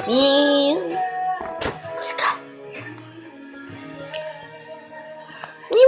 Ми. Така. Ми.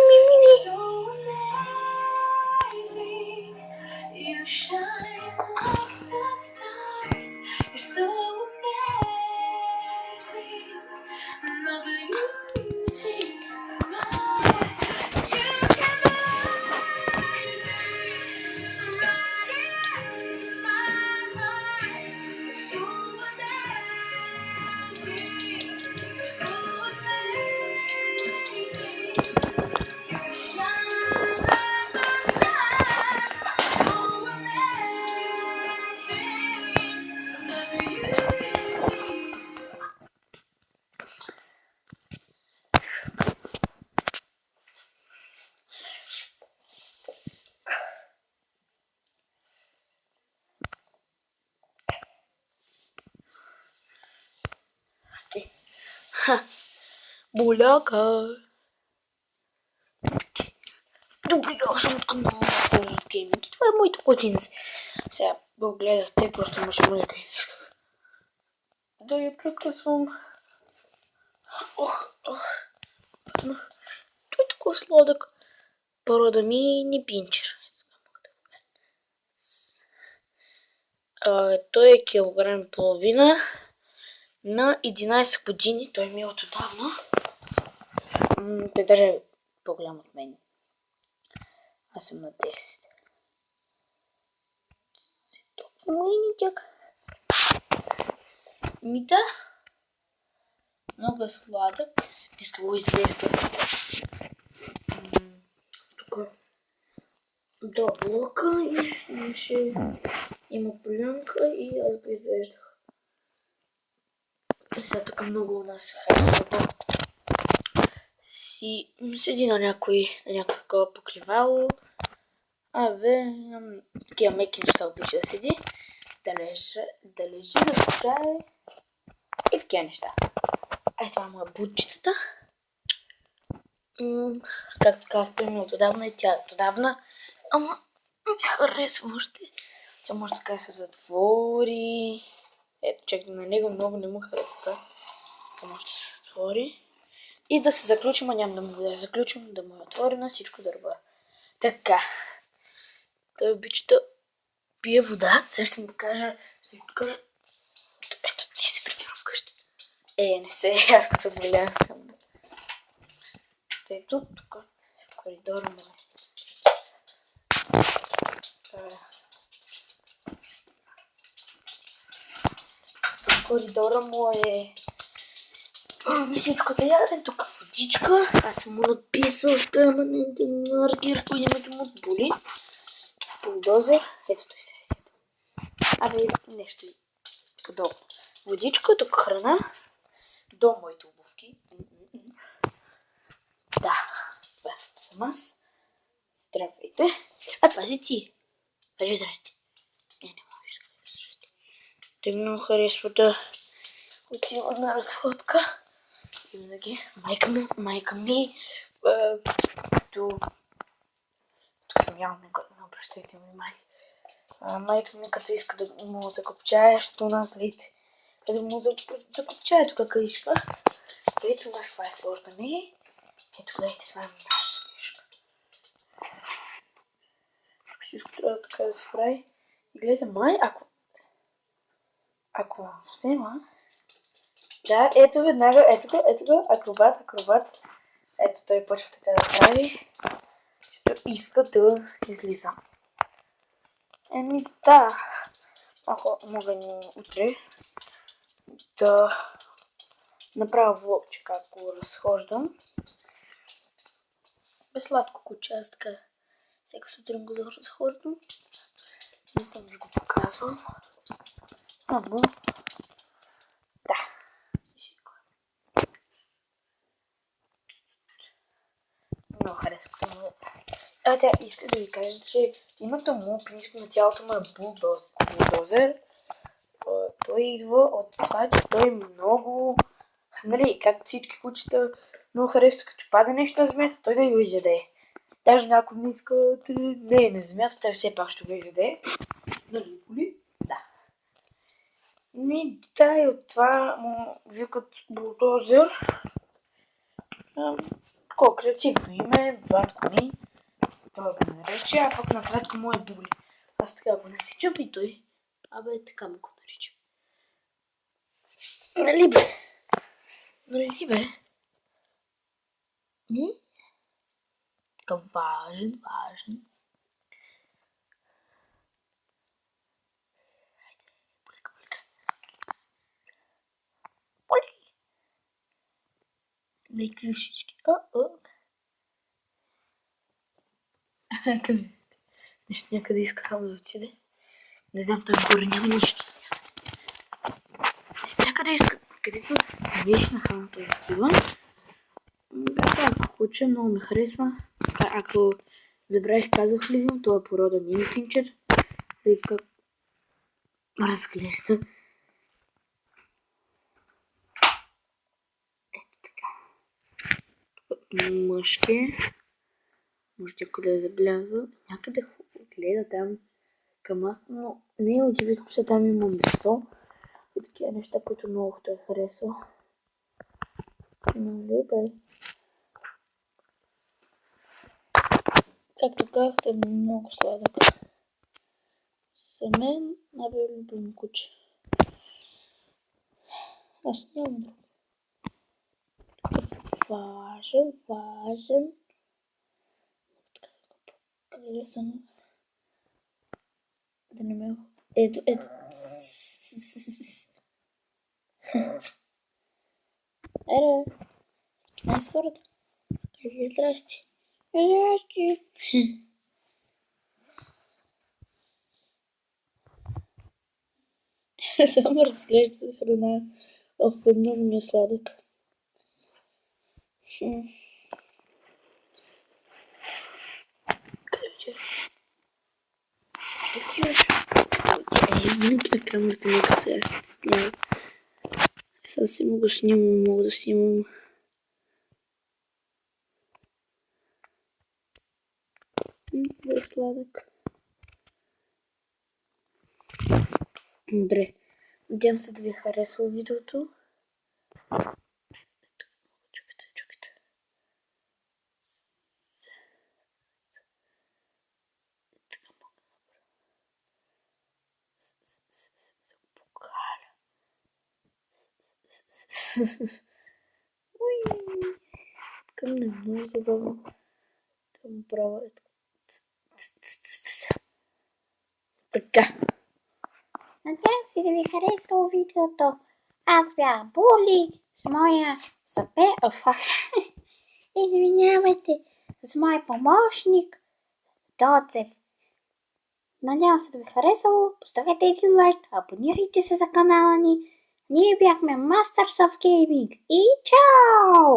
Боляка. Добре, аз съм от канала от Gaming. Това е моето кладинце. Сега го гледахте, просто имаше музика и исках да я прекъсвам. Ох. Паднах. Той е такова сладък. Порода ми не пинчер. Той е килограм и половина. На 11 години. Той ми е от отдавна. Той даже е по-голям от мен. Аз съм на 10. Миличък. Да. Много сладък. Днеска го изглежда. Тук до блока има полянка и аз го извеждах. Сега тук много у нас харесвато си седи на някакво покривало. Такива меки неща обича да седи. Да лежи, да почае и такива неща. Това е моя бутчицата. Както казахте ми от отдавна и тя от отдавна. Ама ми харесва още. Тя може така да се затвори. Ето, чакай, на него много не му харесва това. Така може да се затвори. И да се заключим, а няма да мога да я заключим, да му е отворена, всичко да работи. Така. Той обича да пие вода. Сега ще му покажа. Ето, ти се прибира вкъщи. Не се, аз като се влияя с камерата. Ето, тук в коридора му е. В коридора му е всичко за ядене, тук водичка. Аз съм му написал с перманентен маркер, ако имате му боли. Булдозер. Ето той се седа. Нещо подобно. Водичка, тук храна. До моите обувки. Да. Това съм аз. Здравейте. Това си ти. Здрасти. Не можеш да кажеш здрасти. Те много харесва да отива на разходка. Винаги. Майка ми. Тук съм явно не обръщайте внимание. Майка ми като иска да му закопчае, ще нагледите. Да му закопчае тук каишка. Ето у нас каква е сложна ми. Ето гледайте, това е наша каишка. Всичко трябва така да се прави. И гледайте, ако взема... Да, ето веднага, ето го, акробат. Ето той почва така да прави. Защото иска да излиза. Да. Ако мога утре да направя влогче как го разхождам. Безсладко куче, аз така всяка сутрин го разхождам. Не съм ви го показвам. Ама да. Много харесва като му. Тя иска да ви кажа, че името му, принципно на цялото му е булдозер. Той идва от това, че той много... Нали, както всички кучета много харесва, като паде нещо на земята, той да го изяде. Даже някой не иска да не е на земята, той все пак ще го изяде. Нали, боли? Да. Да, и от това му викат булдозер. Такова креативно име, батко ми. Той го нарече, а пък накратко му е Були. Аз така го наричам и той. Абе, така му го наричам. Нали бе? Нали бе? Така важен. Боли. Дай клюшички. Къде? Нещо някъде иска да отиде. Не знам, той горе няма нищо с нея. Всякъде иска, където виж на храна той отива. Ако уча, много ми харесва. Ако забравих, казах ли ви, това е порода мини пинчер. Вижте как разглежда. Ето така. Мъжки. Може някъде да забляза. Някъде гледа там към маста, но не е удивително, че там има месо. И такива неща, които много той харесва. Нали бе? Както казахте, е много сладък. За мен най-любим куче. Аз нямам друг. Важен. Къде съм? Да не ме... Ето. Ере, не с хората. Здрасти. Само разглежда храна. Ох, много ми е сладък. На камерата ми като сега снимам. Сега си мога да снимам. Много сладък. Добре. Надявам се да ви е харесало видеото. Чакайте. Така мога да покаля. Така не е много забавно. Да му правя така. Надявам се да ви харесало видеото. Аз бях Були с моя извинявайте, с моя помощник Доцев. Надявам се да ви харесало. Поставете един лайк, абонирайте се за канала ни. Ние бяхме Masters of Gaming и чао!